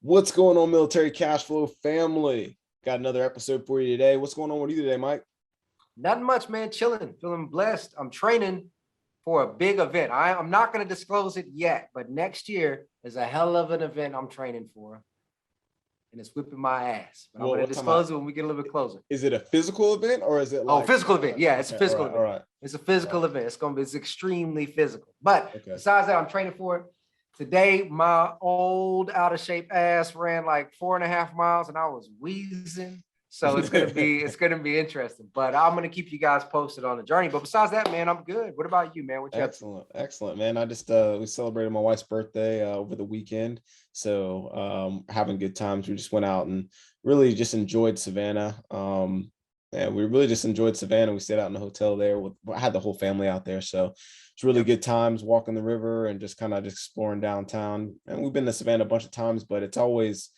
What's going on, Military Cashflow family? Got another episode for you today. What's going on with you today, Mike? Nothing much, man. Chilling, feeling blessed. I'm training for a big event. I'm not going to disclose it yet, but next year is a hell of an event I'm training for, and it's whipping my ass. But I'm going to disclose it when we get a little bit closer. Is it a physical event or is it like physical event? Yeah, it's a physical event. All right. It's a physical event. It's extremely physical. But besides that, I'm training for it. Today, my old out of shape ass ran like 4.5 miles, and I was wheezing. So it's gonna be interesting. But I'm gonna keep you guys posted on the journey. But besides that, man, I'm good. What about you, man? What you Excellent, man. I just we celebrated my wife's birthday over the weekend, so having good times. We just went out and really just enjoyed Savannah. And we really just enjoyed Savannah. We stayed out in the hotel there. I had the whole family out there, so it's really good times walking the river and just kind of exploring downtown. And we've been to Savannah a bunch of times, but it seems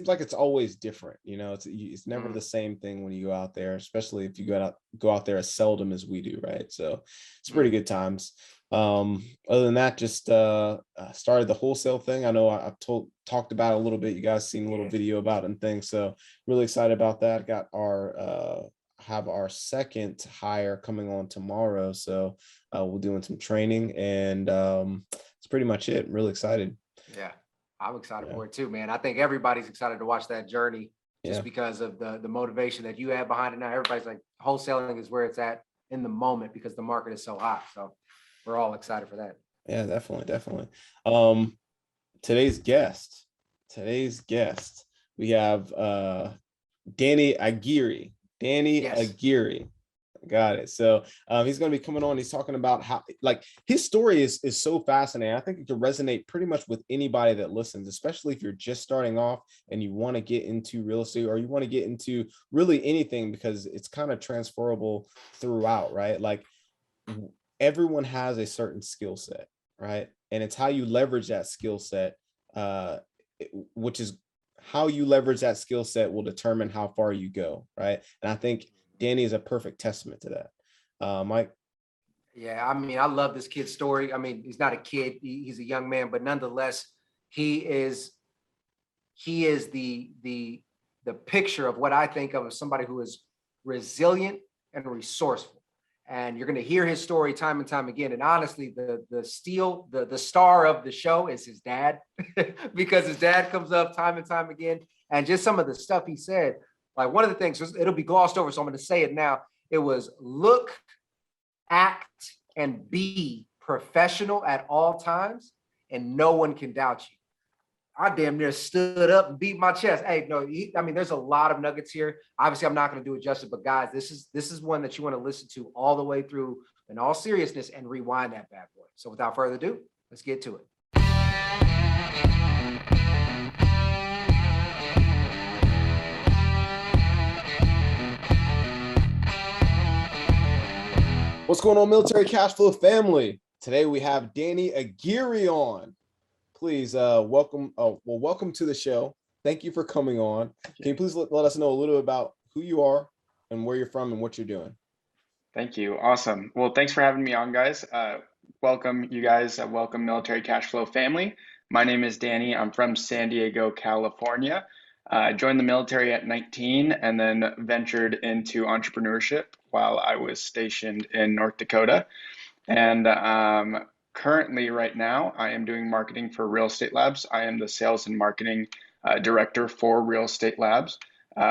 like it's always different. You know, it's never the same thing when you go out there, especially if you go out there as seldom as we do, right? So it's pretty good times. Other than that, just started the wholesale thing. I know I've talked about it a little bit. You guys seen a little video about it and things. So really excited about that. Got have our second hire coming on tomorrow. So we're doing some training, and it's pretty much it. I'm really excited. Yeah, I'm excited for it too, man. I think everybody's excited to watch that journey just because of the motivation that you have behind it. Now everybody's like, wholesaling is where it's at in the moment because the market is so hot. So we're all excited for that. Yeah, definitely. Today's guest, we have Danny Aguirre. Aguirre. Got it. So he's going to be coming on. He's talking about how, like, his story is so fascinating. I think it can resonate pretty much with anybody that listens, especially if you're just starting off and you want to get into real estate or you want to get into really anything, because it's kind of transferable throughout, right? Like, everyone has a certain skill set, right? And it's how you leverage that skill set, which is how you leverage that skill set will determine how far you go, right? And I think Danny is a perfect testament to that. Mike? Yeah, I mean, I love this kid's story. I mean, he's not a kid, he's a young man, but nonetheless, he is the picture of what I think of as somebody who is resilient and resourceful. And you're going to hear his story time and time again. And honestly, the star of the show is his dad, because his dad comes up time and time again. And just some of the stuff he said, like one of the things, it'll be glossed over, so I'm going to say it now. It was look, act, and be professional at all times, and no one can doubt you. I damn near stood up and beat my chest. Hey, no, I mean, there's a lot of nuggets here. Obviously, I'm not going to do it justice, but guys, this is one that you want to listen to all the way through in all seriousness and rewind that bad boy. So without further ado, let's get to it. What's going on, Military Cashflow family? Today we have Danny Aguirre on. Please welcome to the show. Thank you for coming on. Can you please let us know a little bit about who you are and where you're from and what you're doing? Thank you. Awesome. Well, thanks for having me on, guys. Welcome, you guys. Welcome, Military Cashflow family. My name is Danny. I'm from San Diego, California. I joined the military at 19 and then ventured into entrepreneurship while I was stationed in North Dakota. And currently, right now, I am doing marketing for Real Estate Labs. I am the sales and marketing director for Real Estate Labs,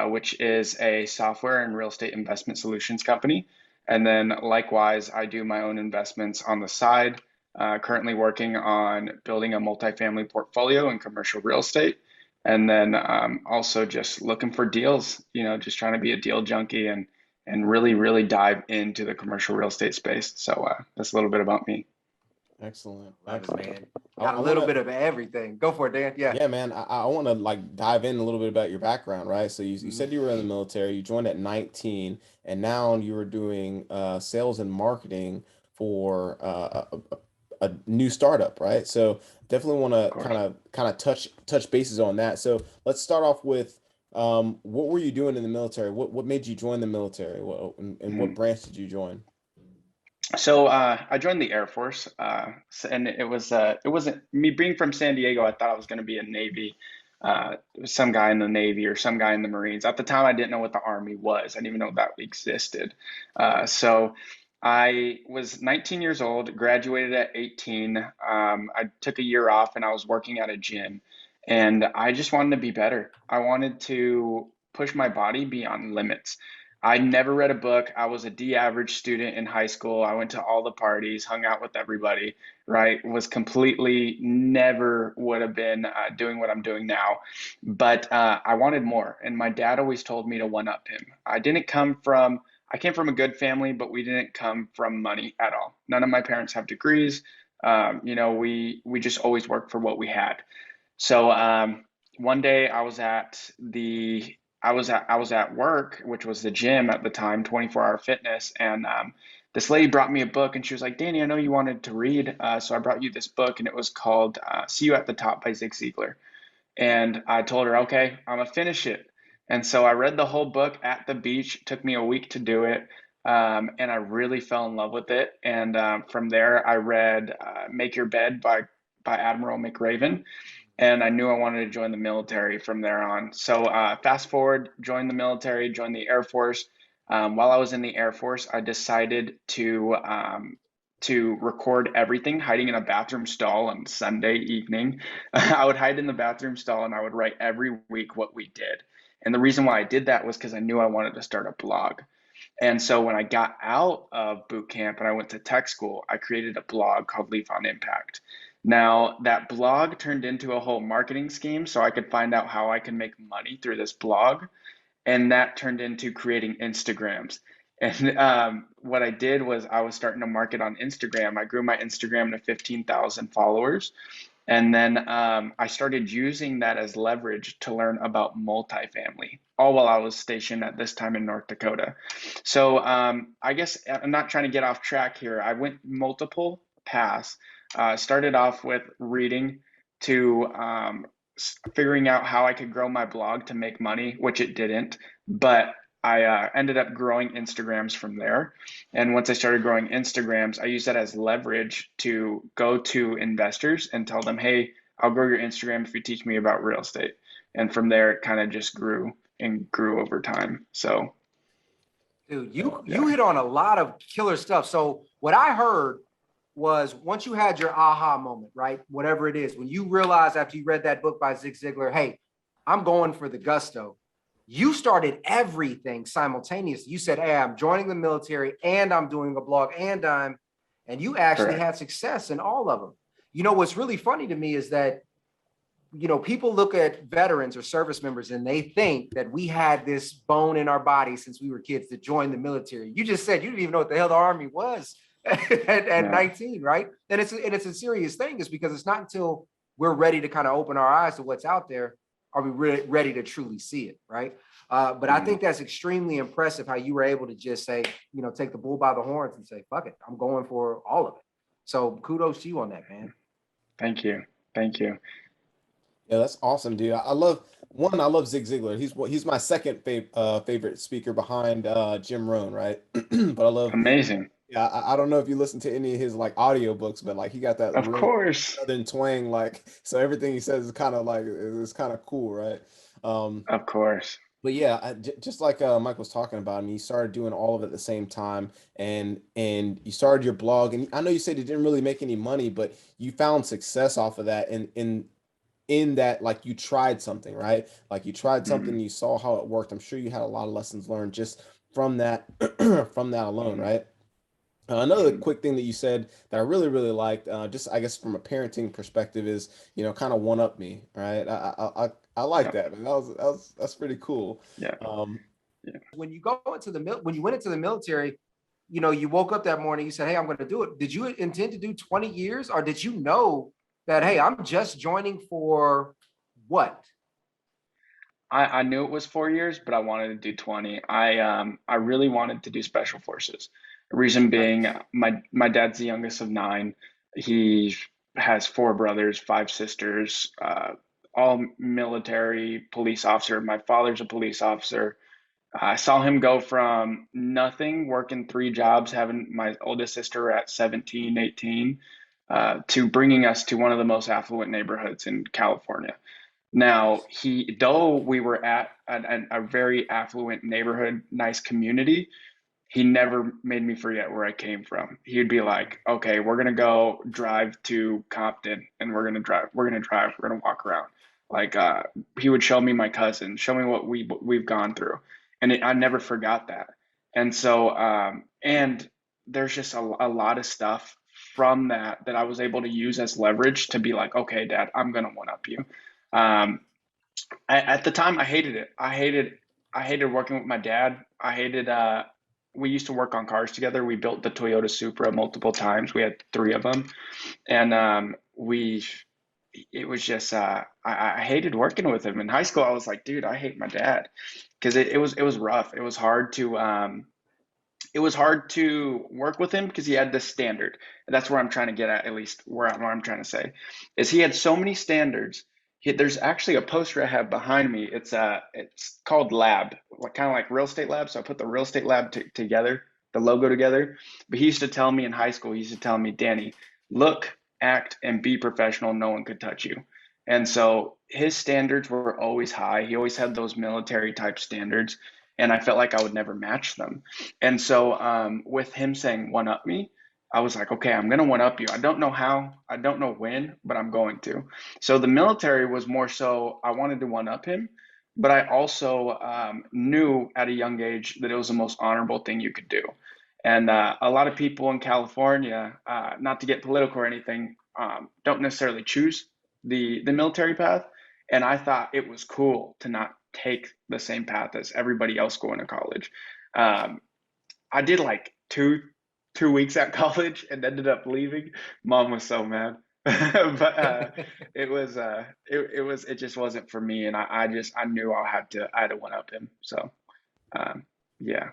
which is a software and real estate investment solutions company. And then likewise, I do my own investments on the side, currently working on building a multifamily portfolio in commercial real estate. And then also just looking for deals, just trying to be a deal junkie and really, really dive into the commercial real estate space. So that's a little bit about me. Excellent. Man. Got a little bit of everything. Go for it, Dan. Yeah, man. I want to dive in a little bit about your background, right? So you said you were in the military, you joined at 19, and now you were doing sales and marketing for a new startup, right? So definitely want to kind of touch bases on that. So let's start off with what were you doing in the military? What made you join the military? And what branch did you join? So I joined the Air Force, and it wasn't me being from San Diego. I thought I was going to be a Navy, some guy in the Navy or some guy in the Marines. At the time, I didn't know what the Army was. I didn't even know that existed. So I was 19 years old, graduated at 18. I took a year off, and I was working at a gym, and I just wanted to be better. I wanted to push my body beyond limits. I never read a book. I was a D average student in high school. I went to all the parties, hung out with everybody, right? Was completely never would have been doing what I'm doing now. But I wanted more. And my dad always told me to one up him. I came from a good family, but we didn't come from money at all. None of my parents have degrees. We just always worked for what we had. So one day I was at work, which was the gym at the time, 24-hour fitness, and this lady brought me a book, and she was like, "Danny, I know you wanted to read, so I brought you this book," and it was called "See You at the Top" by Zig Ziglar. And I told her, "Okay, I'm gonna finish it." And so I read the whole book at the beach. It took me a week to do it, and I really fell in love with it. And from there, I read "Make Your Bed" by Admiral McRaven, and I knew I wanted to join the military from there on. So fast forward, joined the military, joined the Air Force. While I was in the Air Force, I decided to record everything, hiding in a bathroom stall on Sunday evening. I would hide in the bathroom stall and I would write every week what we did. And the reason why I did that was because I knew I wanted to start a blog. And so when I got out of boot camp and I went to tech school, I created a blog called Leaf on Impact. Now, that blog turned into a whole marketing scheme so I could find out how I can make money through this blog. And that turned into creating Instagrams. And what I did was I was starting to market on Instagram. I grew my Instagram to 15,000 followers. And then I started using that as leverage to learn about multifamily, all while I was stationed at this time in North Dakota. So I guess I'm not trying to get off track here. I went multiple paths. Started off with reading to figuring out how I could grow my blog to make money, which it didn't, but I ended up growing Instagrams from there. And once I started growing Instagrams, I used that as leverage to go to investors and tell them, "Hey, I'll grow your Instagram if you teach me about real estate." And from there, it kind of just grew and grew over time. So, Dude, yeah. you hit on a lot of killer stuff. So what I heard was once you had your aha moment, right? Whatever it is, when you realized after you read that book by Zig Ziglar, hey, I'm going for the gusto. You started everything simultaneously. You said, "Hey, I'm joining the military and I'm doing a blog and you actually Correct. had success in all of them." You know, what's really funny to me is that, people look at veterans or service members and they think that we had this bone in our body since we were kids to join the military. You just said you didn't even know what the hell the Army was at Yeah. 19, right? And it's a serious thing, is because it's not until we're ready to kind of open our eyes to what's out there are we ready to truly see it, right? But I think that's extremely impressive how you were able to just say, take the bull by the horns and say, "Fuck it, I'm going for all of it." So kudos to you on that, man. Thank you. Thank you. Yeah, that's awesome, dude. I love Zig Ziglar. He's my second favorite speaker behind Jim Rohn, right? But I love, Amazing. yeah, I don't know if you listen to any of his like audiobooks, but like he got that Of real course. southern twang, like so everything he says is kind of like it's kind of cool, right? Um, Of course. but yeah, just like Mike was talking about, and you started doing all of it at the same time, and you started your blog, and I know you said you didn't really make any money, but you found success off of that, and in that, like, you tried something, right? Like you tried something, Mhm. you saw how it worked. I'm sure you had a lot of lessons learned just from that from that alone, Mhm. right? Another Mhm. quick thing that you said that I really, really liked, just I guess from a parenting perspective, is kind of one up me, right? I like Yep. that, man. That's pretty cool. Yeah. Um, Yeah. When you go into when you went into the military, you woke up that morning, you said, "Hey, I'm going to do it." Did you intend to do 20 years, or did you know that, hey, I'm just joining for what? I knew it was 4 years, but I wanted to do 20. I really wanted to do special forces. Reason being, Nice. my dad's the youngest of nine. He has four brothers, five sisters, all military police officer. My father's a police officer. I saw him go from nothing, working three jobs, having my oldest sister at 17, 18, to bringing us to one of the most affluent neighborhoods in California. Now, though we were at a very affluent neighborhood, nice community, he never made me forget where I came from. He'd be like, okay, we're gonna go drive to Compton and we're gonna walk around. Like he would show me my cousins, show me what we've gone through. And I never forgot that. And so and there's just a lot of stuff from that I was able to use as leverage to be like, okay, Dad, I'm gonna one up you. Um, at the time, I hated it. I hated working with my dad. I hated we used to work on cars together. We built the Toyota Supra multiple times. We had three of them, and we it was just I hated working with him in high school. I was like, dude, I hate my dad because it was rough. It was hard to work with him because he had this standard. And that's where I'm trying to get at least what I'm trying to say is he had so many standards. There's actually a poster I have behind me. It's called Lab, like kind of like real estate lab. So I put the real estate lab together, the logo together. But he used to tell me in high school, he used to tell me, Danny, look, act, and be professional. No one could touch you. And so his standards were always high. He always had those military type standards, and I felt like I would never match them. And so with him saying one up me, I was like, okay, I'm gonna one up you. I don't know how, I don't know when, but I'm going to. So the military was more so I wanted to one up him, but I also knew at a young age that it was the most honorable thing you could do. And a lot of people in California, not to get political or anything, don't necessarily choose the military path. And I thought it was cool to not take the same path as everybody else going to college. Um, I did like two weeks at college and ended up leaving. Mom was so mad. But it just wasn't for me, and I knew I had to one up him. So yeah.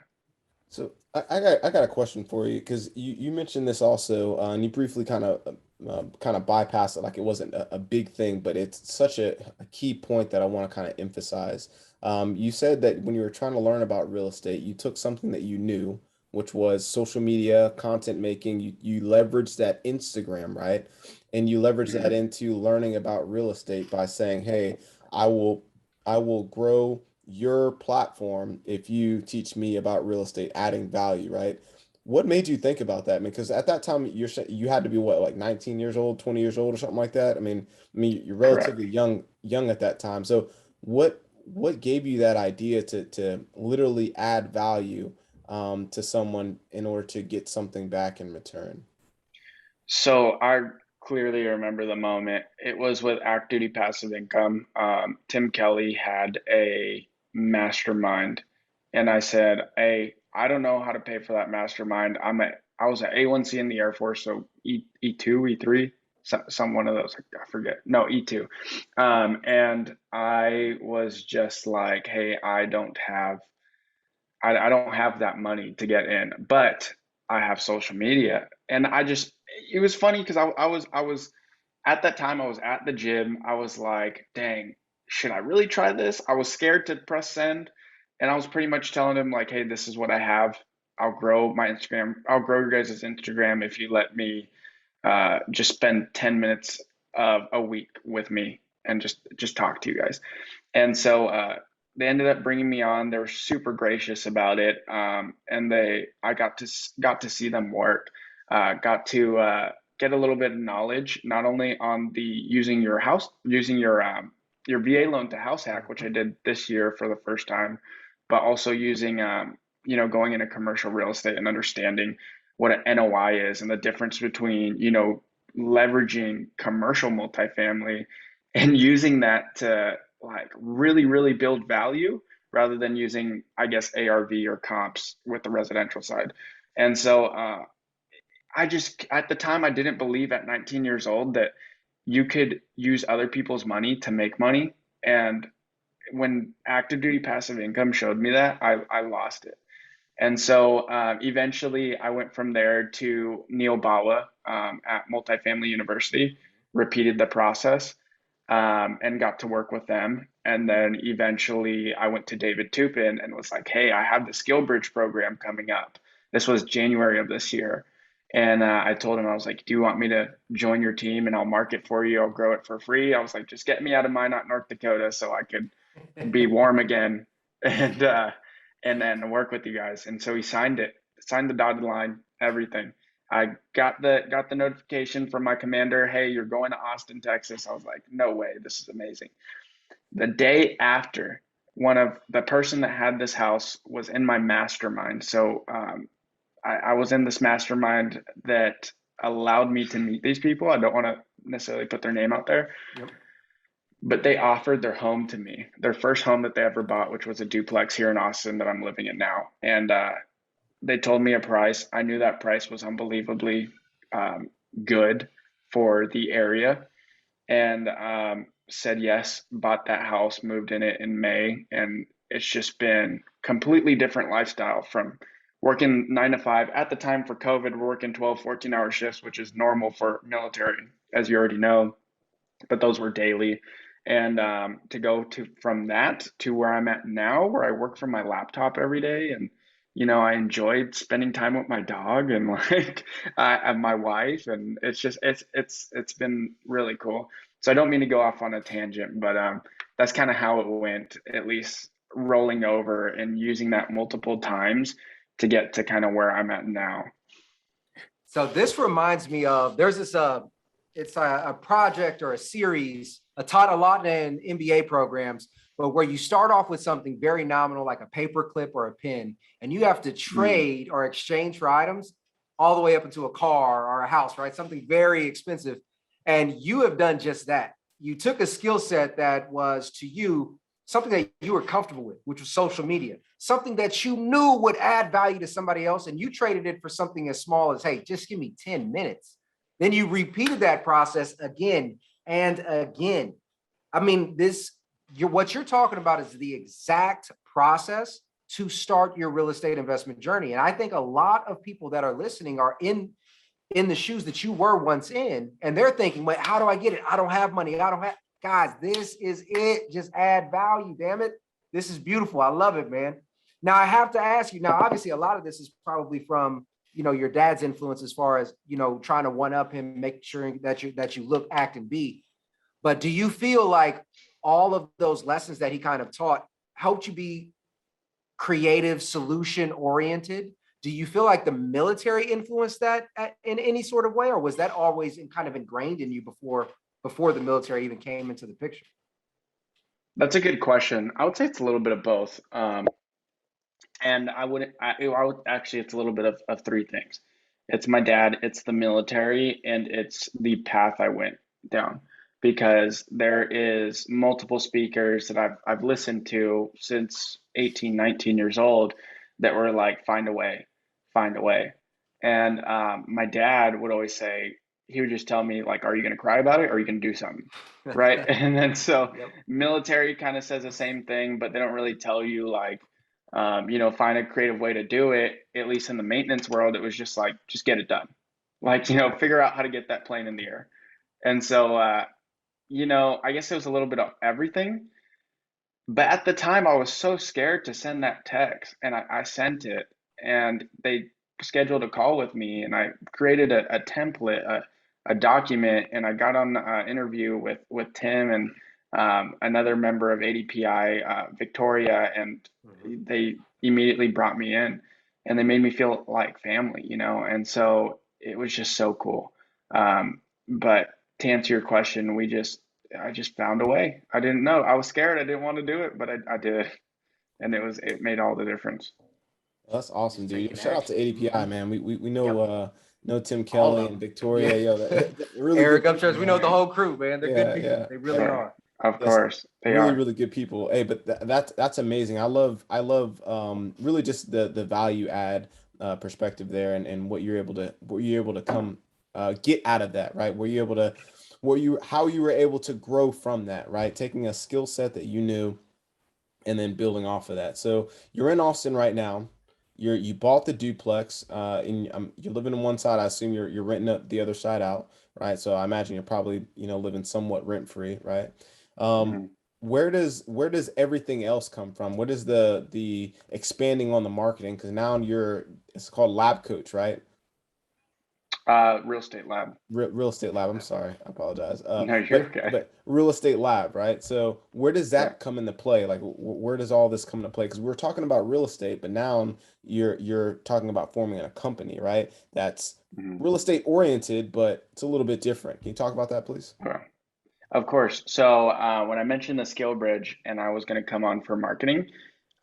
So I got a question for you because you mentioned this also, and you briefly kind of bypassed it like it wasn't a big thing, but it's such a key point that I want to kind of emphasize. You said that when you were trying to learn about real estate, you took something that you knew, which was social media, content making. You leveraged that Instagram, right? And you leveraged that Mhm. into learning about real estate by saying, "Hey, I will I will grow your platform if you teach me about real estate, adding value," right? What made you think about that? I mean, because at that time you had to be what, like 19 years old, 20 years old or something like that. I mean, you're relatively Correct. young at that time. So what gave you that idea to literally add value to someone in order to get something back in return? So I clearly remember the moment. It was with Act Duty Passive Income. Tim Kelly had a mastermind, and I said, "Hey, I don't know how to pay for that mastermind. I was at A1C in the Air Force, so E2, E3, some one of those. I forget. No, E2. And I was just like, hey, I don't have that money to get in, but I have social media. And it was funny because I was at that time, I was at the gym. I was like, dang, should I really try this? I was scared to press send. And I was pretty much telling him, like, hey, this is what I have. I'll grow my Instagram. I'll grow your guys' Instagram if you let me just spend 10 minutes of a week with me and just talk to you guys. And so they ended up bringing me on. They were super gracious about it, and I got to see them work. Got to get a little bit of knowledge, not only on the using your VA loan to house hack, which I did this year for the first time, but also using going into commercial real estate and understanding what an NOI is and the difference between leveraging commercial multifamily and using that to like really build value rather than using, I guess, ARV or comps with the residential side. And so I just at the time I didn't believe at 19 years old that you could use other people's money to make money. And when active duty passive income showed me that, I lost it. And so eventually I went from there to Neil Bawa at Multifamily University, repeated the process. and got to work with them. And then eventually I went to David Tupin and was like, hey, I have the Skill Bridge program coming up. This was January of this year. And I told him, I was like, do you want me to join your team and I'll market for you? I'll grow it for free. I was like, just get me out of Minot, North Dakota so I could be warm again and then work with you guys. And so he signed it, signed the dotted line, everything. I got the notification from my commander, hey, you're going to Austin, Texas. I was like, no way, this is amazing. The day after, one of the person that had this house was in my mastermind. So I was in this mastermind that allowed me to meet these people. I don't want to necessarily put their name out there, Yep. but they offered their home to me, their first home that they ever bought, which was a duplex here in Austin that I'm living in now. And they told me a price. I knew that price was unbelievably good for the area, and said yes, bought that house, moved in it in May. And it's just been completely different lifestyle from working 9 to 5. At the time for COVID, we're working 12, 14-hour shifts, which is normal for military, as you already know, but those were daily. And to go to from that to where I'm at now, where I work from my laptop every day, and I enjoyed spending time with my dog and like and my wife, and it's just it's been really cool. So I don't mean to go off on a tangent, but that's kind of how it went, at least rolling over and using that multiple times to get to kind of where I'm at now. So this reminds me of, there's this, it's a project or a series, taught a lot in MBA programs, but where you start off with something very nominal, like a paper clip or a pen, and you have to trade or exchange for items all the way up into a car or a house, right? Something very expensive. And you have done just that. You took a skill set that was to you something that you were comfortable with, which was social media, something that you knew would add value to somebody else, and you traded it for something as small as, hey, just give me 10 minutes. Then you repeated that process again and again. I mean, what you're talking about is the exact process to start your real estate investment journey. And I think a lot of people that are listening are in the shoes that you were once in, and they're thinking, wait, how do I get it? I don't have money. Guys, this is it. Just add value, damn it. This is beautiful. I love it, man. Now I have to ask you, now, obviously a lot of this is probably from, your dad's influence as far as, trying to one up him, make sure that you look, act, and be. But do you feel like all of those lessons that he kind of taught helped you be creative, solution oriented? Do you feel like the military influenced that in any sort of way, or was that always kind of ingrained in you before the military even came into the picture? That's a good question. I would say it's a little bit of both. And I would actually, it's a little bit of three things. It's my dad, it's the military, and it's the path I went down. Because there is multiple speakers that I've listened to since 18, 19 years old that were like, find a way, find a way. And my dad would always say, he would just tell me, like, are you going to cry about it or are you going to do something? Right. And then so Yep. military kind of says the same thing, but they don't really tell you, like, find a creative way to do it. At least in the maintenance world, it was just like, just get it done. Like, figure out how to get that plane in the air. And so, I guess it was a little bit of everything. But at the time, I was so scared to send that text, and I sent it, and they scheduled a call with me, and I created a template, a document, and I got on an interview with Tim and another member of ADPI, Victoria, and they immediately brought me in, and they made me feel like family, and so it was just so cool. But to answer your question, I just found a way. I didn't know. I was scared. I didn't want to do it, but I did. And it made all the difference. That's awesome, dude. Taking Shout out to action. ADPI, man. We Yep. know Tim All Kelly of and them. Victoria. Yeah. Yo, they're really Eric good Upchurch, people, we know man. the whole crew, man. They're good Yeah, people. yeah, They really Sure. are. Of yes, course, they really, are. really good people. Hey, but that's amazing. I love really just the value add perspective there, and what you're able to come get out of that, right? How you were able to grow from that, right? Taking a skill set that you knew and then building off of that. So you're in Austin right now. You bought the duplex, and you're living on one side. I assume you're renting the other side out. right? So I imagine you're probably, living somewhat rent free, right? Um, Mhm. where does everything else come from? What is the expanding on the marketing? Because now it's called Lab Coach, right? Real estate lab. Real estate lab. I'm sorry, I apologize. No, you're But okay. but real estate lab, right? So where does Yeah. that come into play? Like, where does all this come into play? Because we're talking about real estate, but now you're talking about forming a company, right? That's Mhm. real estate oriented, but it's a little bit different. Can you talk about that, please? Okay. Of course. So when I mentioned the skill bridge and I was going to come on for marketing,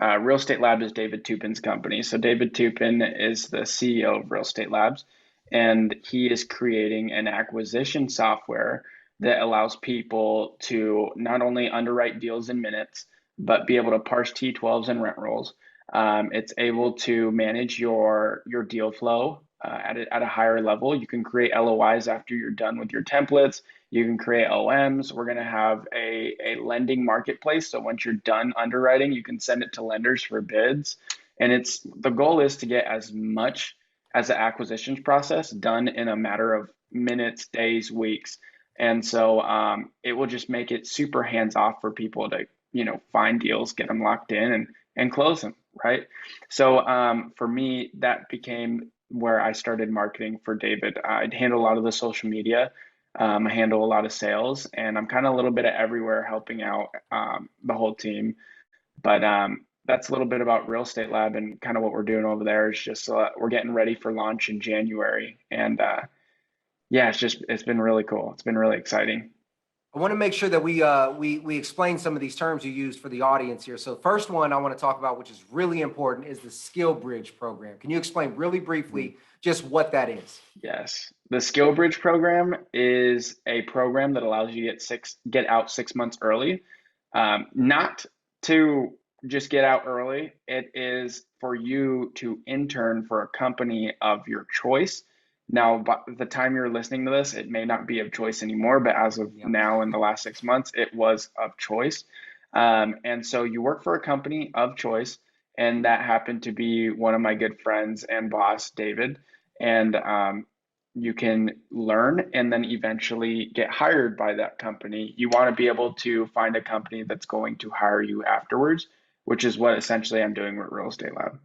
Real Estate Lab is David Tupin's company. So David Tupin is the CEO of Real Estate Labs, and he is creating an acquisition software that allows people to not only underwrite deals in minutes, but be able to parse T12s and rent rolls. It's able to manage your deal flow at a higher level. You can create LOIs after you're done with your templates. You can create OMs. We're going to have a lending marketplace. So once you're done underwriting, you can send it to lenders for bids. And the goal is to get as much as the acquisitions process done in a matter of minutes, days, weeks. And so it will just make it super hands off for people to, find deals, get them locked in and close them, right? So for me, that became where I started marketing for David. I'd handle a lot of the social media. I handle a lot of sales, and I'm kind of a little bit of everywhere helping out the whole team. But that's a little bit about Real Estate Lab and kind of what we're doing over there is just we're getting ready for launch in January. And yeah, it's been really cool. It's been really exciting. I want to make sure that we explain some of these terms you used for the audience here. So first one I want to talk about, which is really important, is the Skill Bridge program. Can you explain really briefly just what that is? Yes. The Skill Bridge program is a program that allows you to get out 6 months early. Not to just get out early. It is for you to intern for a company of your choice. Now, by the time you're listening to this, it may not be of choice anymore, but as of Yep. now, in the last 6 months, it was of choice. And so you work for a company of choice, and that happened to be one of my good friends and boss, David. And you can learn and then eventually get hired by that company. You want to be able to find a company that's going to hire you afterwards, which is what essentially I'm doing with Real Estate Lab.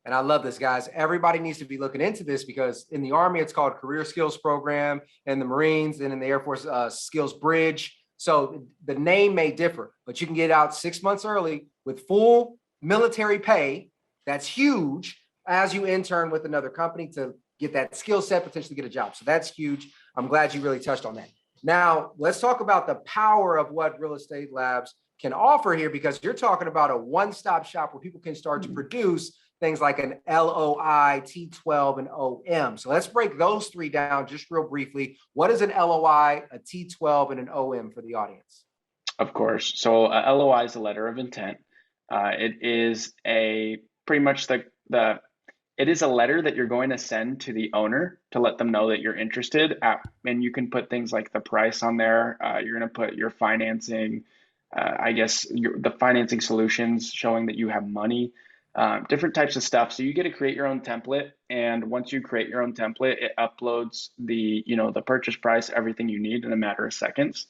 And I love this, guys. Everybody needs to be looking into this because in the Army, it's called Career Skills Program, and the Marines and in the Air Force, Skills Bridge. So the name may differ, but you can get out 6 months early with full military pay. That's huge as you intern with another company to get that skill set, potentially get a job. So that's huge. I'm glad you really touched on that. Now, let's talk about the power of what Real Estate Labs can offer here, because you're talking about a one-stop shop where people can start to produce things like an LOI, T12, and OM. So let's break those three down just real briefly. What is an LOI, a T12, and an OM for the audience? Of course. So LOI is a letter of intent. It is a pretty much the it is a letter that you're going to send to the owner to let them know that you're interested and you can put things like the price on there. You're going to put your financing, I guess the financing solutions showing that you have money, different types of stuff. So you get to create your own template. And once you create your own template, it uploads the purchase price, everything you need in a matter of seconds.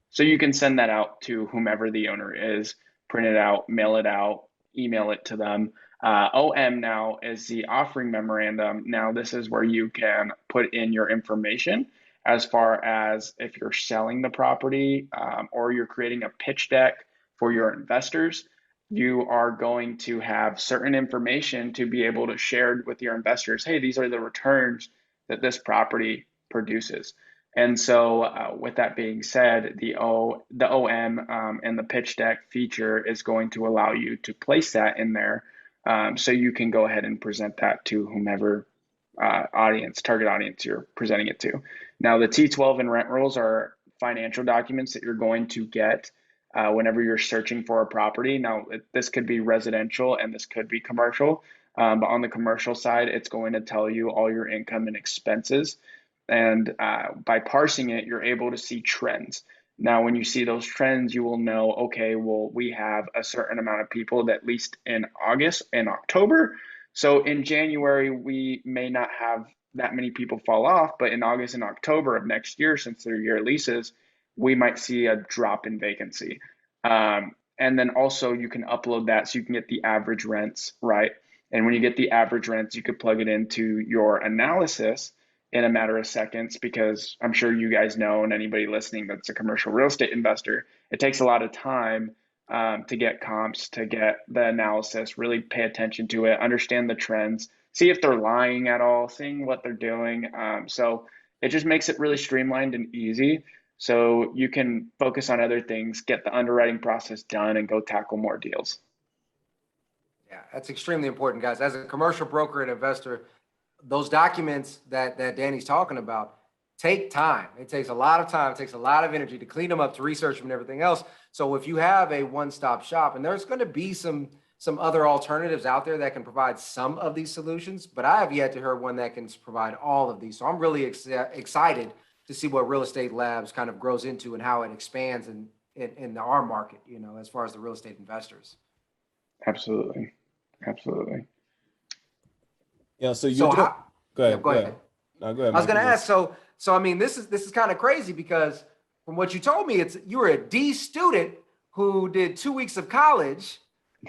So you can send that out to whomever the owner is, print it out, mail it out, email it to them. OM now is the offering memorandum. Now, this is where you can put in your information as far as if you're selling the property or you're creating a pitch deck for your investors. You are going to have certain information to be able to share with your investors. Hey, these are the returns that this property produces. And so, with that being said, the OM and the pitch deck feature is going to allow you to place that in there, so you can go ahead and present that to whomever target audience you're presenting it to. Now, the T12 and rent rolls are financial documents that you're going to get whenever you're searching for a property. Now, this could be residential and this could be commercial, but on the commercial side, it's going to tell you all your income and expenses. And by parsing it, you're able to see trends. Now, when you see those trends, you will know, okay, well, we have a certain amount of people that leased in August and October. So in January, we may not have that many people fall off, but in August and October of next year, since they're year leases, we might see a drop in vacancy. And then also you can upload that so you can get the average rents, right? And when you get the average rents, you could plug it into your analysis in a matter of seconds, because I'm sure you guys know, and anybody listening that's a commercial real estate investor, it takes a lot of time to get comps, to get the analysis, really pay attention to it, understand the trends, see if they're lying at all, seeing what they're doing. So it just makes it really streamlined and easy. So you can focus on other things, get the underwriting process done, and go tackle more deals. Yeah, that's extremely important, guys. As a commercial broker and investor, those documents that Danny's talking about take time. It takes a lot of time. It takes a lot of energy to clean them up, to research them and everything else. So if you have a one-stop shop, and there's going to be some other alternatives out there that can provide some of these solutions, but I have yet to hear one that can provide all of these. So I'm really excited to see what Real Estate Labs kind of grows into and how it expands in our market, you know, as far as the real estate investors. Absolutely. Absolutely. Yeah. So you So do. how, Go ahead. go ahead. No, go ahead. I was Mike, going to you go. ask, so I mean, this is kind of crazy, because from what you told me, you were a D student who did 2 weeks of college,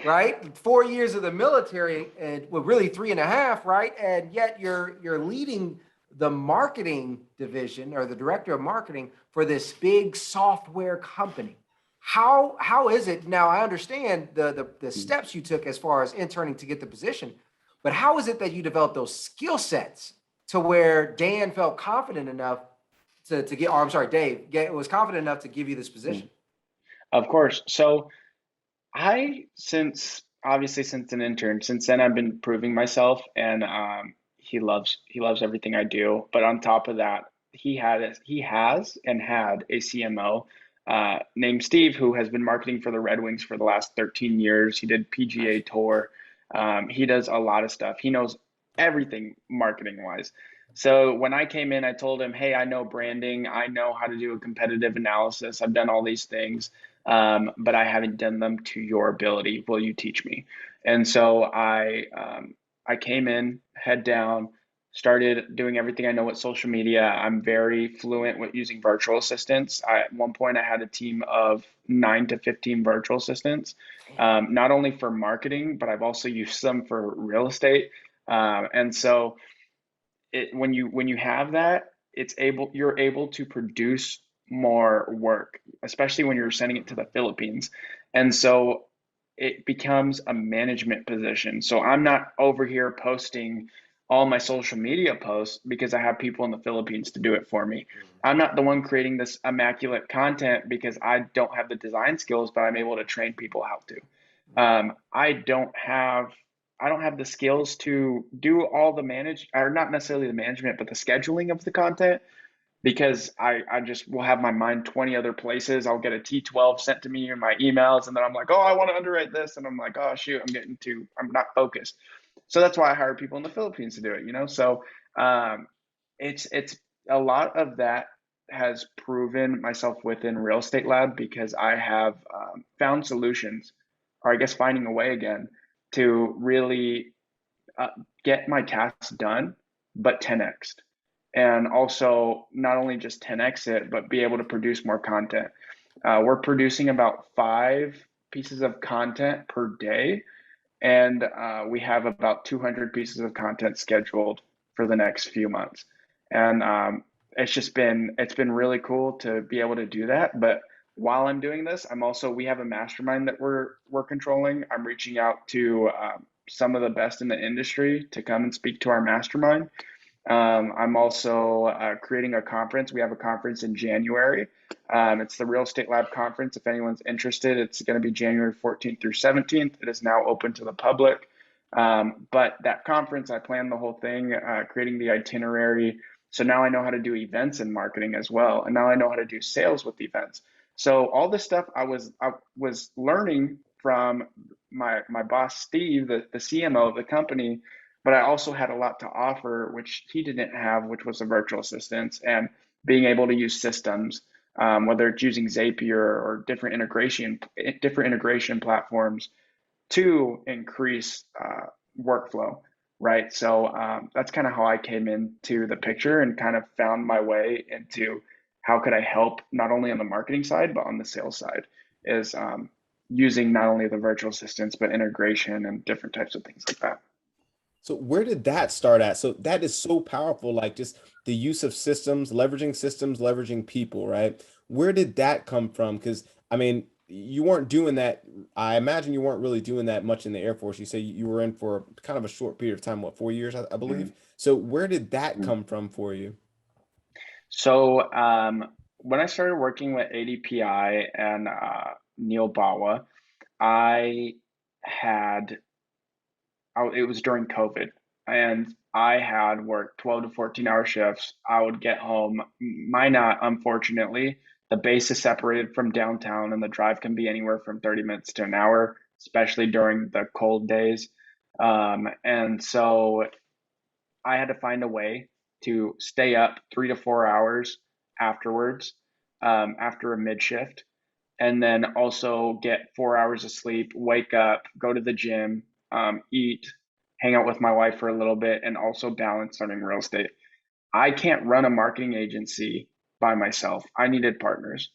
right? 4 years of the military, and well, really 3.5, right? And yet you're leading the marketing division, or the director of marketing for this big software company. How is it now? I understand the steps you took as far as interning to get the position, but how is it that you developed those skill sets to where Dan felt confident enough to get, or I'm sorry, Dave was confident enough to give you this position? Of course. So since an intern, since then I've been proving myself, and he loves everything I do. But on top of that, he has and had a CMO named Steve, who has been marketing for the Red Wings for the last 13 years. He did PGA Tour. He does a lot of stuff. He knows everything marketing wise. So when I came in, I told him, hey, I know branding. I know how to do a competitive analysis. I've done all these things, but I haven't done them to your ability. Will you teach me? And so I came in, head down, started doing everything I know with social media. I'm very fluent with using virtual assistants. At one point, I had a team of 9 to 15 virtual assistants, not only for marketing, but I've also used them for real estate. And so when you have that, you're able to produce more work, especially when you're sending it to the Philippines. And so it becomes a management position. So I'm not over here posting all my social media posts because I have people in the Philippines to do it for me. I'm not the one creating this immaculate content because I don't have the design skills, but I'm able to train people how to. I don't have the skills to do all the or not necessarily the management, but the scheduling of the content, because I just will have my mind 20 other places. I'll get a T12 sent to me in my emails, and then I'm like, oh, I want to underwrite this. And I'm like, oh, shoot, I'm not focused. So that's why I hire people in the Philippines to do it, you know? So it's a lot of that has proven myself within Real Estate Lab, because I have found solutions, or I guess finding a way again, to really get my tasks done, but 10x. And also not only just 10x it, but be able to produce more content. We're producing about 5 pieces of content per day, and we have about 200 pieces of content scheduled for the next few months. And it's been really cool to be able to do that. But while I'm doing this, we have a mastermind that we're controlling. I'm reaching out to some of the best in the industry to come and speak to our mastermind. I'm also creating a conference. We have a conference in January. It's the Real Estate Lab conference. If anyone's interested, it's going to be January 14th through 17th. It is now open to the public. But that conference, I planned the whole thing, creating the itinerary. So now I know how to do events and marketing as well. And now I know how to do sales with events. So all this stuff I was learning from my boss, Steve, the CMO of the company, but I also had a lot to offer, which he didn't have, which was the virtual assistants and being able to use systems, whether it's using Zapier or different integration platforms to increase workflow. right? So that's kind of how I came into the picture and kind of found my way into how could I help not only on the marketing side, but on the sales side is using not only the virtual assistants, but integration and different types of things like that. So where did that start at? So that is so powerful, like just the use of systems, leveraging people, right? Where did that come from? Because I mean, you weren't doing that. I imagine you weren't really doing that much in the Air Force. You say you were in for kind of a short period of time, what, 4 years, I believe. So where did that Mhm. come from for you? So when I started working with ADPI and Neil Bawa, I had it was during COVID, and I had worked 12 to 14-hour shifts. I would get home. Unfortunately, the base is separated from downtown, and the drive can be anywhere from 30 minutes to an hour, especially during the cold days. And so I had to find a way to stay up 3 to 4 hours afterwards, after a mid shift, and then also get 4 hours of sleep, wake up, go to the gym, eat, hang out with my wife for a little bit, and also balance learning real estate. I can't run a marketing agency by myself. I needed partners,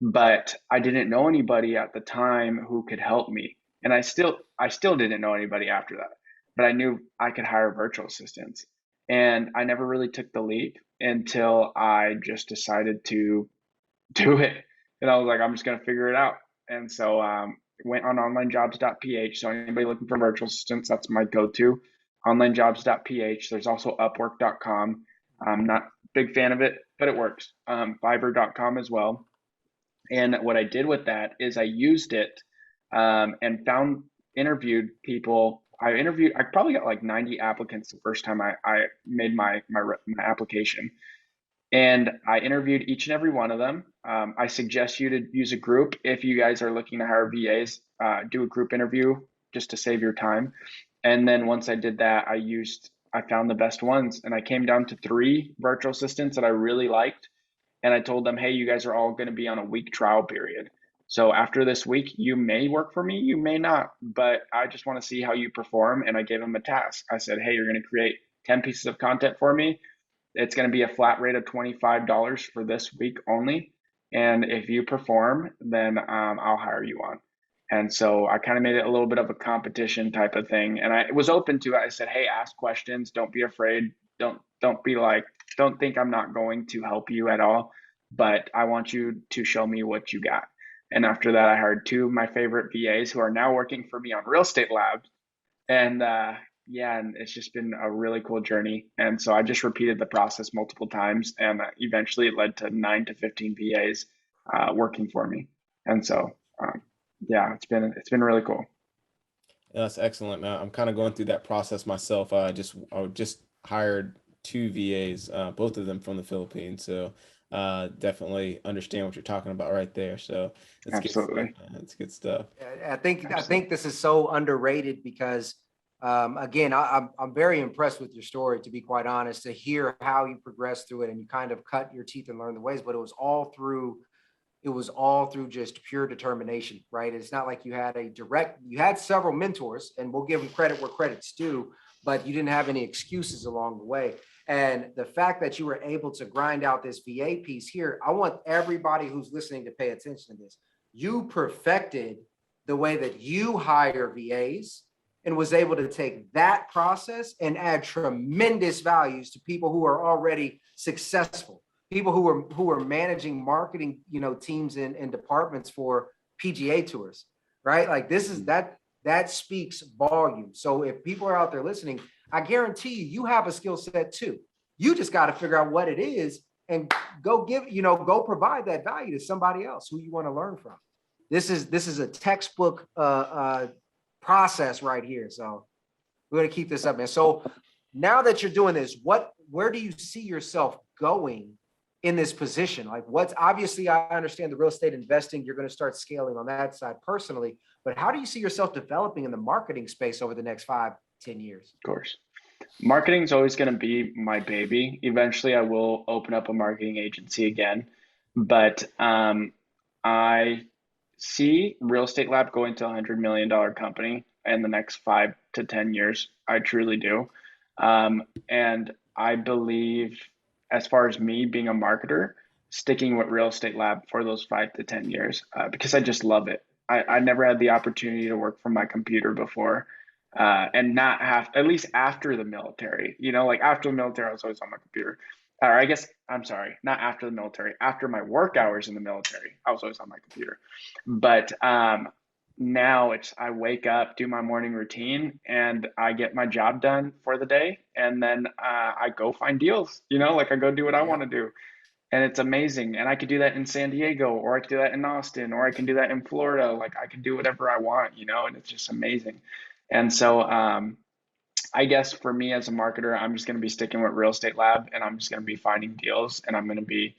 but I didn't know anybody at the time who could help me. And I still didn't know anybody after that, but I knew I could hire virtual assistants. And I never really took the leap until I just decided to do it. And I was like, I'm just going to figure it out. And so went on onlinejobs.ph. So anybody looking for virtual assistants, that's my go-to. Onlinejobs.ph. There's also upwork.com. I'm not a big fan of it, but it works. Fiverr.com as well. And what I did with that is I used it and interviewed people. I probably got like 90 applicants the first time I made my application. And I interviewed each and every one of them. I suggest you to use a group if you guys are looking to hire VAs. Do a group interview just to save your time. And then once I did that, I found the best ones, and I came down to three virtual assistants that I really liked. And I told them, hey, you guys are all going to be on a week trial period. So after this week, you may work for me, you may not, but I just want to see how you perform. And I gave them a task. I said, hey, you're going to create 10 pieces of content for me. It's going to be a flat rate of $25 for this week only. And if you perform, then I'll hire you on. And so I kind of made it a little bit of a competition type of thing. And I was open to it. I said, hey, ask questions. Don't be afraid. Don't be like, don't think I'm not going to help you at all. But I want you to show me what you got. And after that, I hired two of my favorite VAs who are now working for me on Real Estate Lab. And yeah, and it's just been a really cool journey. And so I just repeated the process multiple times, and eventually it led to 9 to 15 VAs working for me. And so yeah, it's been really cool. That's excellent, man. I'm kind of going through that process myself. I just hired two VAs, both of them from the Philippines. So definitely understand what you're talking about right there. So it's good stuff, Absolutely. man. It's good stuff. I think this is so underrated because again, I'm very impressed with your story, to be quite honest, to hear how you progressed through it and you kind of cut your teeth and learned the ways, but it was all through just pure determination, right? It's not like you had several mentors, and we'll give them credit where credit's due, but you didn't have any excuses along the way. And the fact that you were able to grind out this VA piece here, I want everybody who's listening to pay attention to this. You perfected the way that you hire VAs and was able to take that process and add tremendous values to people who are already successful, people who are managing marketing, teams and departments for PGA tours, right? Like that speaks volumes. So if people are out there listening, I guarantee you have a skill set too. You just got to figure out what it is and go provide that value to somebody else who you want to learn from. This is a textbook process right here. So we're going to keep this up, man. So now that you're doing this, where do you see yourself going in this position? Like obviously I understand the real estate investing, you're going to start scaling on that side personally, but how do you see yourself developing in the marketing space over the next 5-10 years? Of course. Marketing is always going to be my baby. Eventually, I will open up a marketing agency again, but I see Real Estate Lab going to $100 million company in the next 5 to 10 years. I truly do. And I believe, as far as me being a marketer, sticking with Real Estate Lab for those 5 to 10 years, because I just love it. I never had the opportunity to work from my computer before, and not have, at least after the military, like after the military, I was always on my computer. Or I guess, I'm sorry, not after the military, after my work hours in the military, I was always on my computer. But now I wake up, do my morning routine, and I get my job done for the day. And then I go find deals, like I go do what I want Yep. to do. And it's amazing. And I could do that in San Diego, or I could do that in Austin, or I can do that in Florida. Like I can do whatever I want, and it's just amazing. And so I guess for me as a marketer, I'm just going to be sticking with Real Estate Lab, and I'm just going to be finding deals, and I'm going to be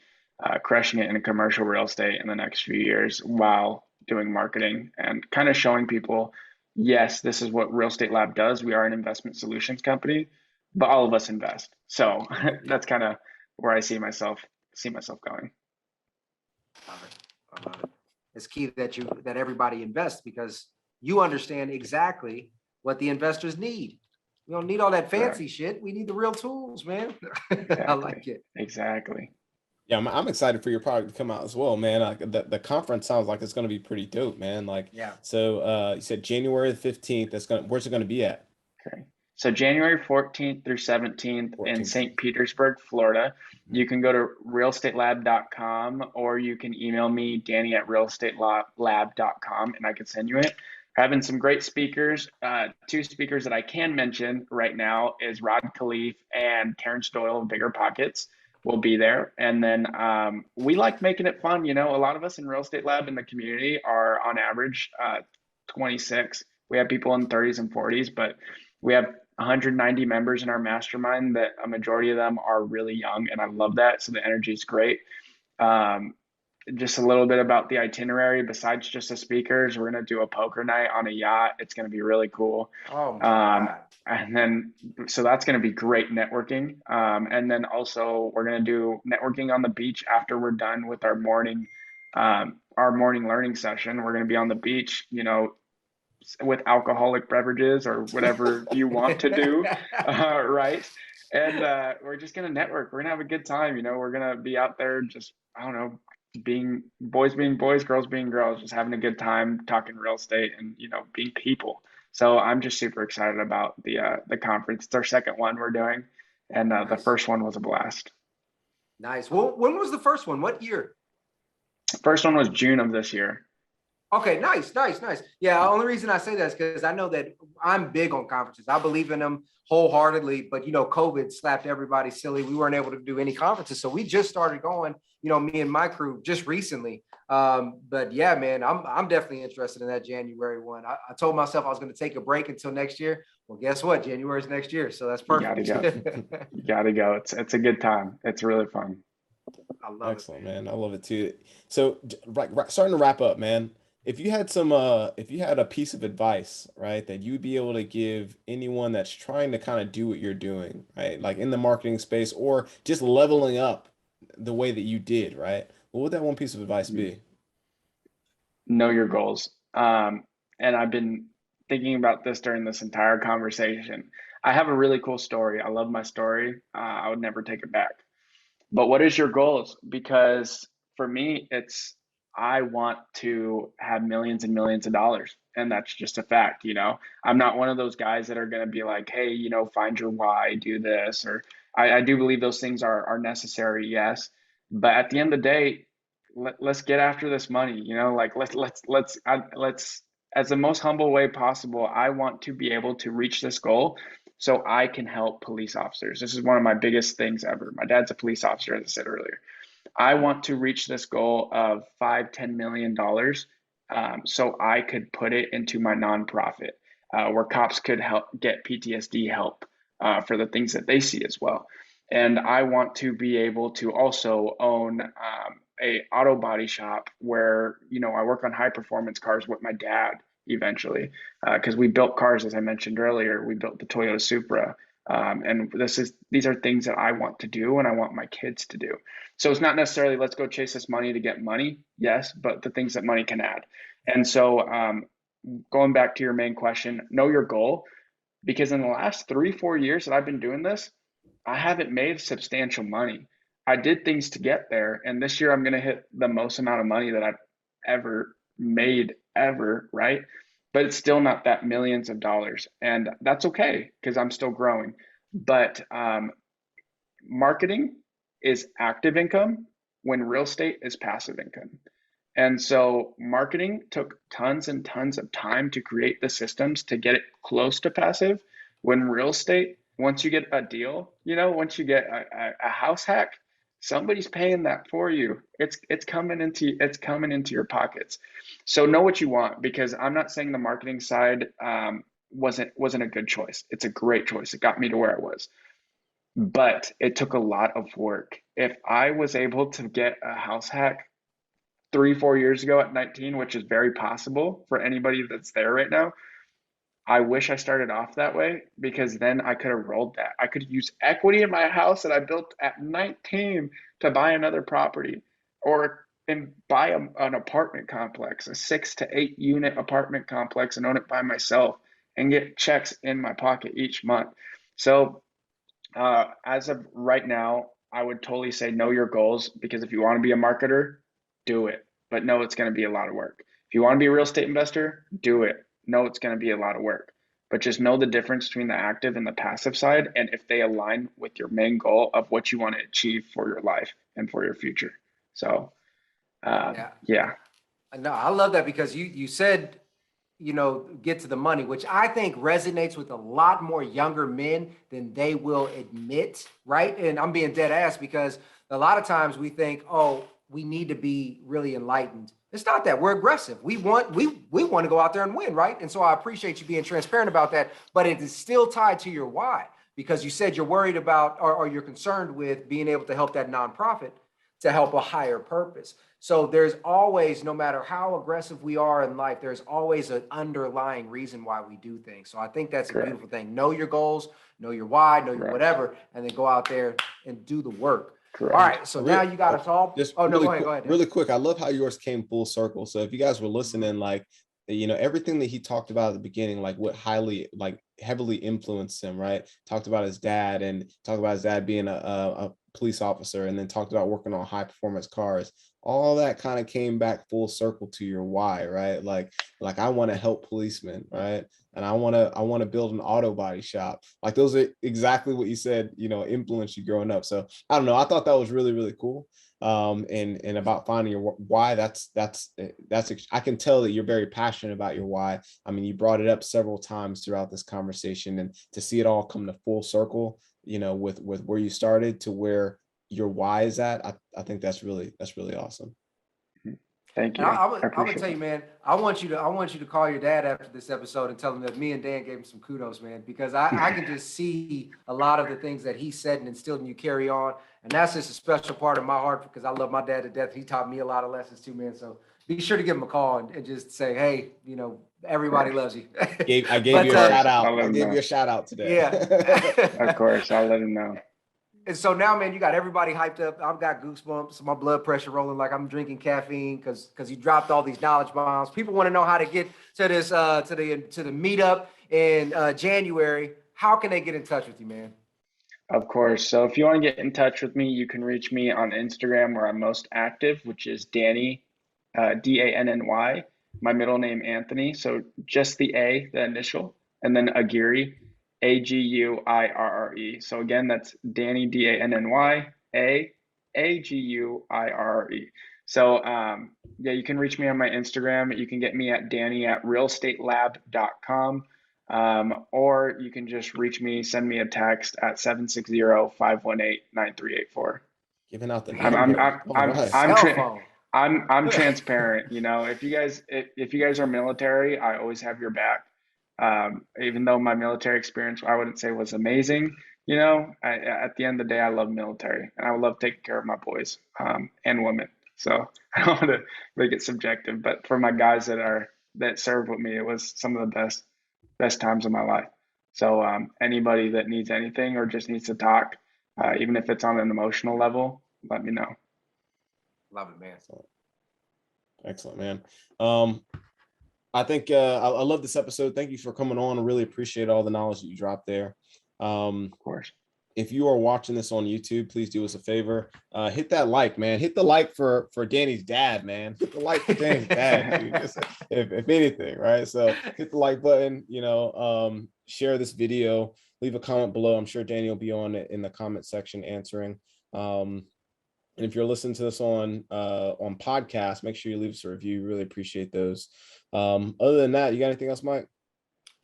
crushing it in commercial real estate in the next few years while doing marketing and kind of showing people, yes, this is what Real Estate Lab does. We are an investment solutions company, but all of us invest. So that's kind of where I see myself going. Love it. I love it. It's key that everybody invests, because you understand exactly what the investors need. We don't need all that fancy shit. We need the real tools, man. I like it. Exactly. Yeah, I'm excited for your product to come out as well, man. The conference sounds like it's going to be pretty dope, man. Like, Yeah. so you said January the 15th. Where's it going to be at? Okay. So January 14th through 17th in 14th. St. Petersburg, Florida. You can go to realestatelab.com, or you can email me, Danny at realestatelab.com, and I can send you it. Having some great speakers. Two speakers that I can mention right now is Rod Khleif and Terrence Doyle of Bigger Pockets will be there. And then we like making it fun. A lot of us in Real Estate Lab in the community are on average 26. We have people in 30s and 40s, but we have 190 members in our mastermind that a majority of them are really young, and I love that. So the energy is great. Just a little bit about the itinerary. Besides just the speakers, we're going to do a poker night on a yacht. It's going to be really cool. Oh my God. And then, so that's going to be great networking. And then also we're going to do networking on the beach after we're done with our morning learning session. We're going to be on the beach, with alcoholic beverages or whatever you want to do. Right. And we're just going to network. We're going to have a good time. We're going to be out there just, I don't know, being boys, girls being girls, just having a good time, talking real estate and, being people. So I'm just super excited about the conference. It's our second one we're doing. And Nice. The first one was a blast. Nice. Well, when was the first one? What year? First one was June of this year. Okay, nice. Yeah, the only reason I say that is because I know that I'm big on conferences. I believe in them wholeheartedly, but COVID slapped everybody silly. We weren't able to do any conferences. So we just started going, me and my crew just recently. But yeah, man, I'm definitely interested in that January one. I told myself I was going to take a break until next year. Well, guess what? January is next year. So that's perfect. You gotta go. It's a good time. It's really fun. I love Excellent, it, man. I love it too. So right, starting to wrap up, man. If you had a piece of advice, right, that you'd be able to give anyone that's trying to kind of do what you're doing, right, like in the marketing space or just leveling up the way that you did, right, what would that one piece of advice be? Know your goals. And I've been thinking about this during this entire conversation. I have a really cool story. I love my story. I would never take it back. But what is your goals? Because for me, I want to have millions and millions of dollars. And that's just a fact. I'm not one of those guys that are going to be like, hey, find your why, do this. Or I do believe those things are necessary. Yes. But at the end of the day, let's get after this money, like let's as the most humble way possible. I want to be able to reach this goal so I can help police officers. This is one of my biggest things ever. My dad's a police officer, as I said earlier. I want to reach this goal of $5-10 million, so I could put it into my nonprofit, where cops could help get PTSD help for the things that they see as well. And I want to be able to also own a auto body shop where I work on high performance cars with my dad eventually, because we built cars, as I mentioned earlier. We built the Toyota Supra. And these are things that I want to do and I want my kids to do. So it's not necessarily let's go chase this money to get money, yes, but the things that money can add. And so going back to your main question, know your goal. because in the last 3-4 years that I've been doing this, I haven't made substantial money. I did things to get there, and this year I'm going to hit the most amount of money that I've ever made ever, right? But it's still not that millions of dollars, and that's okay because I'm still growing. But marketing is active income when real estate is passive income. And so marketing took tons and tons of time to create the systems to get it close to passive. When real estate, once you get a deal, once you get a house hack, somebody's paying that for you. It's coming into your pockets. So know what you want, because I'm not saying the marketing side wasn't a good choice. It's a great choice. It got me to where I was. But it took a lot of work. If I was able to get a house hack 3-4 years ago at 19, which is very possible for anybody that's there right now, I wish I started off that way, because then I could have rolled that. I could use equity in my house that I built at 19 to buy another property, and buy an apartment complex, a 6 to 8 unit apartment complex, and own it by myself and get checks in my pocket each month. So as of right now, I would totally say know your goals, because if you want to be a marketer, do it, but know it's going to be a lot of work. If you want to be a real estate investor, do it. Know it's going to be a lot of work, but just know the difference between the active and the passive side, and if they align with your main goal of what you want to achieve for your life and for your future. So, yeah. No, I love that, because you said, get to the money, which I think resonates with a lot more younger men than they will admit, right? And I'm being dead ass, because a lot of times we think, oh, we need to be really enlightened. It's not that. We're aggressive. We want to go out there and win, right? And so I appreciate you being transparent about that, but it is still tied to your why, because you said you're worried about, or you're concerned with being able to help that nonprofit to help a higher purpose. So there's always, no matter how aggressive we are in life, there's always an underlying reason why we do things. So I think that's a beautiful thing. Know your goals, know your why, know your whatever, and then go out there and do the work. Correct. All right. So now you got us all. Go ahead. Really quick. I love how yours came full circle. So if you guys were listening, everything that he talked about at the beginning, what heavily influenced him, right? Talked about his dad, and talked about his dad being a police officer, and then talked about working on high performance cars. All that kind of came back full circle to your why, right? Like I want to help policemen, right? And I want to build an auto body shop. Like those are exactly what you said, influenced you growing up. So I don't know. I thought that was really, really cool. And about finding your why, that's I can tell that you're very passionate about your why. I mean, you brought it up several times throughout this conversation, and to see it all come to full circle, with where you started to where your why is at, I think that's really awesome. Thank you. I'm gonna tell you, man, I want you to call your dad after this episode and tell him that me and Dan gave him some kudos, man, because I can just see a lot of the things that he said and instilled in you carry on. And that's just a special part of my heart, because I love my dad to death. He taught me a lot of lessons too, man. So be sure to give him a call and just say, hey, everybody loves you. I gave you a shout out. I gave you a shout out today. Yeah. Of course, I'll let him know. And so now, man, you got everybody hyped up. I've got goosebumps, my blood pressure rolling like I'm drinking caffeine, because you dropped all these knowledge bombs. People want to know how to get to this to the meetup in January. How can they get in touch with you, man? Of course. So if you want to get in touch with me, you can reach me on Instagram, where I'm most active, which is Danny, Danny. My middle name, Anthony. So just the A, the initial, and then Aguirre, Aguirre. So again, that's Danny, Danny, Aguirre. So you can reach me on my Instagram. You can get me at danny@realestatelab.com. Or you can just reach me, send me a text at 760-518-9384. Giving out the number. I'm transparent. If you guys are military, I always have your back. Even though my military experience, I wouldn't say was amazing, at the end of the day, I love military, and I love taking care of my boys and women. So I don't want to make it subjective, but for my guys that served with me, it was some of the best times of my life. So anybody that needs anything or just needs to talk, even if it's on an emotional level, let me know. Love it, man. Excellent, man. I think I love this episode. Thank you for coming on. I really appreciate all the knowledge that you dropped there. Of course. If you are watching this on YouTube, please do us a favor. Hit that like, man. Hit the like for Danny's dad, man. Hit the like for Danny's dad, dude. Just, if anything, right? So hit the like button, share this video, leave a comment below. I'm sure Danny will be on it in the comment section answering. And if you're listening to this on podcast, make sure you leave us a review. Really appreciate those. Other than that, you got anything else, Mike?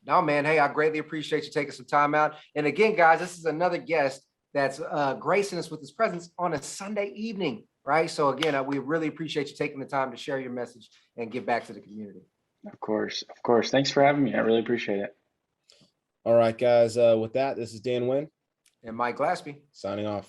No, man. Hey, I greatly appreciate you taking some time out. And again, guys, this is another guest that's gracing us with his presence on a Sunday evening, right? So again, we really appreciate you taking the time to share your message and give back to the community. Of course. Thanks for having me. I really appreciate it. All right, guys. With that, this is Dan Wynn And Mike Glaspie signing off.